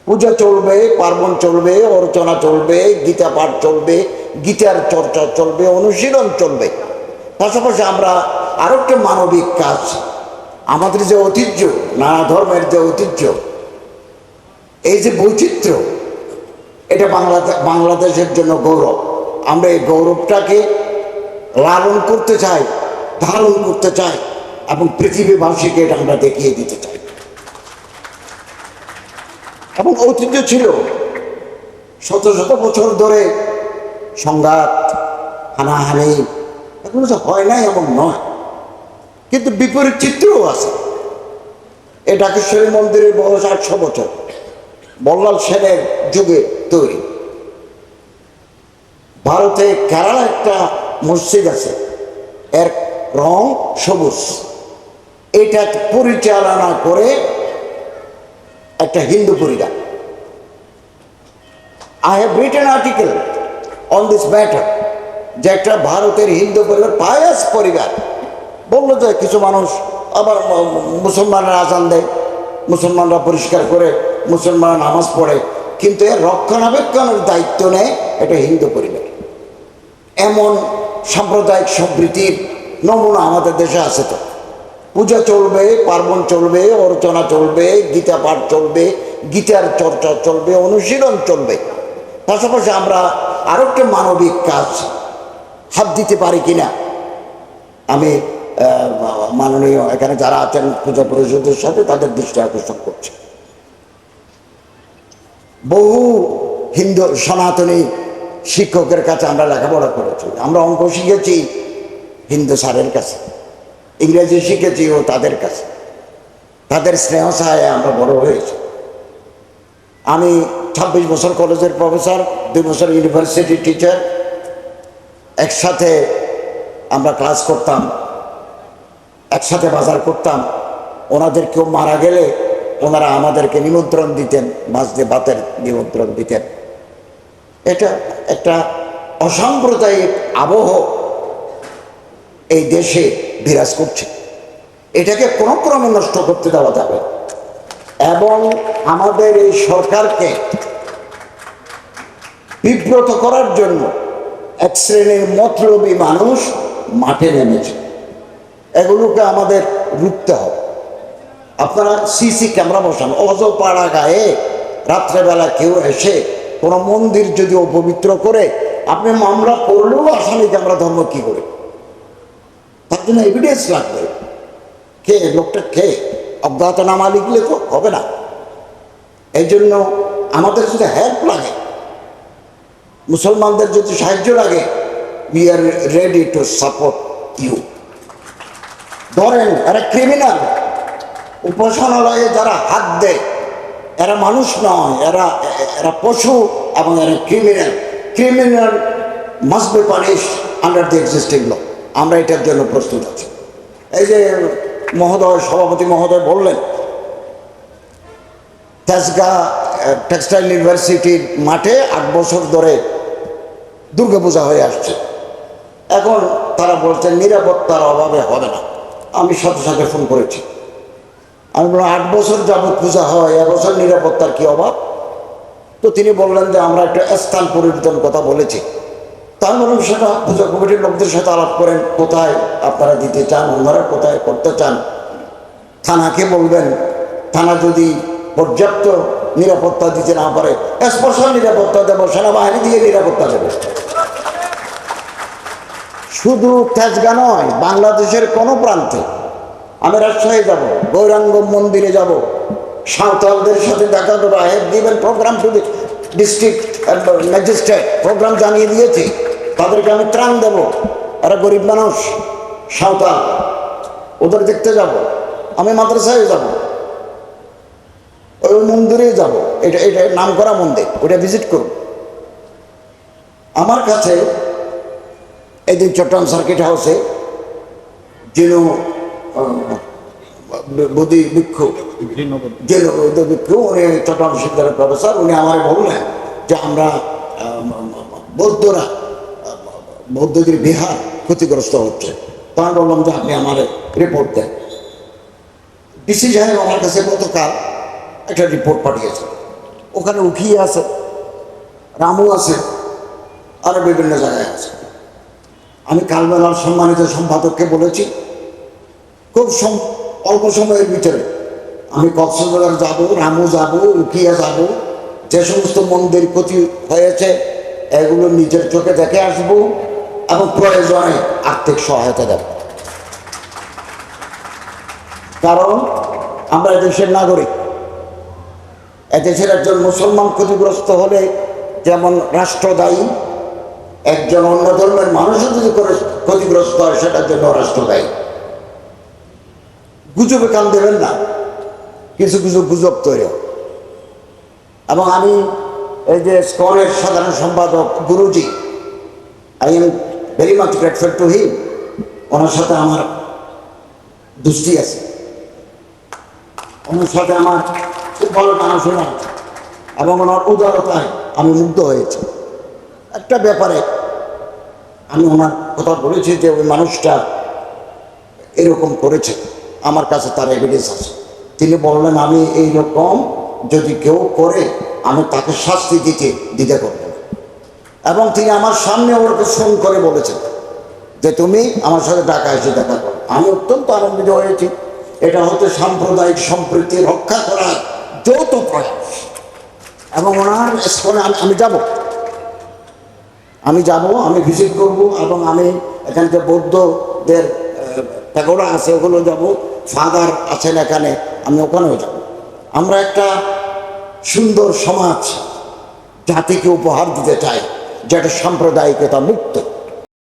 পূজা চলবে, পার্বণ চলবে, অর্চনা চলবে, গীতা পাঠ চলবে, গীতার চর্চা চলবে, অনুশীলন চলবে। পাশাপাশি আমরা আরো একটা মানবিক কাজ, আমাদের যে ঐতিহ্য, নানা ধর্মের যে ঐতিহ্য, এই যে বৈচিত্র্য, এটা বাংলাদেশের জন্য গৌরব। আমরা এই গৌরবটাকে লালন করতে চাই, ধারণ করতে চাই এবং পৃথিবীবাসীকে এটা আমরা দেখিয়ে দিতে চাই। এবং ঐতিহ্য ছিল শত শত বছর ধরে সংঘাত, হানাহানি, এগুলো তো হয় নাই এমন নয়, কিন্তু বিপরীত চিত্রও আছে। এই ঢাকেশ্বরী মন্দিরের বয়স 800 বছর, বল্লাল সেনের যুগে তৈরি। ভারতে কেরালা একটা মসজিদ আছে, এর রং সবুজ। এটা পরিচালনা করে একটা হিন্দু পরিবার। I have written article on this matter, যে একটা ভারতের হিন্দু পরিবার, পায়াস পরিবার। বললো যে কিছু মানুষ আবার মুসলমানরা আজান দেয়, মুসলমানরা পরিষ্কার করে, মুসলমানরা নামাজ পড়ে, কিন্তু এর রক্ষণাবেক্ষণের দায়িত্ব নেয় এটা হিন্দু পরিবার। এমন সাম্প্রদায়িক সম্প্রীতির নমুনা আমাদের দেশে আছে। তো পূজা চলবে, পার্বণ চলবে, অর্চনা চলবে, গীতা পাঠ চলবে, গীতার চর্চা চলবে, অনুশীলন চলবে। পাশাপাশি আমরা আরো একটা মানবিক কাজ হাত দিতে পারি কিনা, আমি মাননীয় এখানে যারা আছেন পূজা পরিষদের সাথে, তাদের দৃষ্টি আকর্ষণ করছি। বহু হিন্দু সনাতনী শিক্ষকের কাছে আমরা লেখাপড়া করেছি, আমরা অঙ্ক শিখেছি হিন্দু স্যারের কাছে, ইংরেজি শিখেছি ও তাদের কাছে, তাদের স্নেহ সহায়ে আমরা বড় হয়েছি। আমি 26 বছর কলেজের প্রফেসর, 2 বছর ইউনিভার্সিটি টিচার, একসাথে আমরা ক্লাস করতাম, একসাথে বাজার করতাম। ওনাদের কেউ মারা গেলে ওনারা আমাদেরকে নিমন্ত্রণ দিতেন, মাছ দিয়ে ভাতের নিমন্ত্রণ দিতেন। এটা একটা অসাম্প্রদায়িক আবহ এই দেশে বিরাজ করছে, এটাকে কোনো ক্রমে নষ্ট করতে দেওয়া যাবে। এবং আমাদের এই সরকারকে বিব্রত করার জন্য এক শ্রেণীর মতলবী মানুষ মাঠে নেমেছে, এগুলোকে আমাদের রুখতে হবে। আপনারা সিসি ক্যামেরা বসান, অজপাড়া গায়ে রাত্রেবেলা কেউ এসে কোনো মন্দির যদি অপবিত্র করে, আপনি মামলা করলেও আসামিকে আমরা ধর্ম কি করে, তার জন্য এভিডেন্স লাগবে। কে লোকটা, কে অজ্ঞাতনামা লিখলে তো হবে না। এই জন্য আমাদের যদি হেল্প লাগে, মুসলমানদের যদি সাহায্য লাগে, we are ready to support you. ধরেন এরা ক্রিমিনাল, উপাসনালয়ে যারা হাত দেয় এরা মানুষ নয়, এরা এরা পশু এবং এরা criminal. Criminal must be punish under the existing law. আমরা এটার জন্য প্রস্তুত আছি। এই যে মহোদয়, সভাপতি মহোদয় বললেন, তেজগাঁ টেক্সটাইল ইউনিভার্সিটির মাঠে 8 বছর ধরে দুর্গাপূজা হয়ে আসছে। এখন তারা বলছেন নিরাপত্তার অভাবে হবে না। আমি সাথে সাথে ফোন করেছি, আমি বললাম 8 বছর যাবৎ পূজা হয়, এবছর নিরাপত্তার কি অভাব? তো তিনি বললেন যে আমরা একটা স্থান পরিবর্তন কথা বলেছি। তা আমি বললাম সেটা পূজা কমিটির লোকদের সাথে আলাপ করেন, কোথায় আপনারা দিতে চান, ওনারা কোথায় করতে চান। থানাকে বলবেন, থানা যদি পর্যাপ্ত নিরাপত্তা দিতে না পারে, স্পেশাল নিরাপত্তা দেব, সেনাবাহিনী দিয়ে নিরাপত্তা দেবে। শুধু তেজগাঁ নয়, বাংলাদেশের কোনো প্রান্তে। আমি রাজশাহী যাব, গৌরাঙ্গ মন্দিরে যাব, সাঁওতালদের সাথে দেখা করবো। I have given programme to the district magistrate, programme জানিয়ে দিয়েছি, তাদেরকে আমি ত্রাণ দেব। এরা গরিব মানুষ, সাঁওতাল, ওদের দেখতে যাব। আমি মাদ্রাসায় যাব, ওই মন্দিরে যাব, এটা এটা নাম করা মন্দির, ওটা ভিজিট করব। আমার কাছে এদিন চট্টগ্রাম সার্কিট হাউসে যিনি বৌদ্ধ ভিক্ষু, উনি চট্টগ্রাম বিশ্ববিদ্যালয়ের প্রফেসর, উনি আমায় বললেন যে আমরা বৌদ্ধদের বিহার ক্ষতিগ্রস্ত হচ্ছে। তো আমি বললাম যে আপনি আমার রিপোর্ট দেন। ডিসি সাহেব আমার কাছে গতকাল একটা রিপোর্ট পাঠিয়েছে। ওখানে উখিয়ে আছে, রামু আছে, আরো বিভিন্ন জায়গায় আছে। আমি কালবেলার সম্মানিত সম্পাদককে বলেছি খুব অল্প সময়ের ভিতরে আমি কক্সবাজার যাব, রামু যাব, উখিয়া যাব, যে সমস্ত মন্দির ক্ষতি হয়েছে এগুলো নিজের চোখে দেখে আসব এবং প্রয়োজনে আর্থিক সহায়তা দেব। কারণ আমরা দেশের নাগরিক। এদেশের একজন মুসলমান ক্ষতিগ্রস্ত হলে যেমন রাষ্ট্র দায়ী, একজন অন্য ধর্মের মানুষও যদি ক্ষতিগ্রস্ত হয় সেটার জন্য রাষ্ট্র দায়ী। গুজবে কান দেবেন না, কিছু কিছু গুজব তৈরি। এবং আমি এই যে স্কনের সাধারণ সম্পাদক Guruji, I am very much grateful to him. ওনার সাথে আমার দোস্তি আছে, ওনার সাথে আমার খুব ভালো জানাশোনা আছে এবং ওনার উদারতায় আমি মুগ্ধ হয়েছি। একটা ব্যাপারে আমি ওনার কথা বলেছি যে ওই মানুষটা এরকম করেছে, আমার কাছে তার এভিডেন্স আছে। তিনি বললেন আমি এইরকম যদি কেউ করে আমি তাকে শাস্তি দিতে করব না। এবং তিনি আমার সামনে ওরকে ফোন করে বলেছেন যে তুমি আমার সাথে ঢাকা এসে দেখা করো। আমি অত্যন্ত আনন্দিত হয়েছি। এটা হচ্ছে সাম্প্রদায়িক সম্প্রীতি রক্ষা করার যৌথ প্রয়াস। এবং ওনার স্কুলে আমি যাব, আমি ভিজিট করব এবং আমি এখানে যে বৌদ্ধদের প্যাগোডা আছে ওগুলো যাব, ফাদার আছেন এখানে, আমি ওখানেও যাব। আমরা একটা সুন্দর সমাজ জাতিকে উপহার দিতে চাই যেটা সাম্প্রদায়িকতা মুক্ত।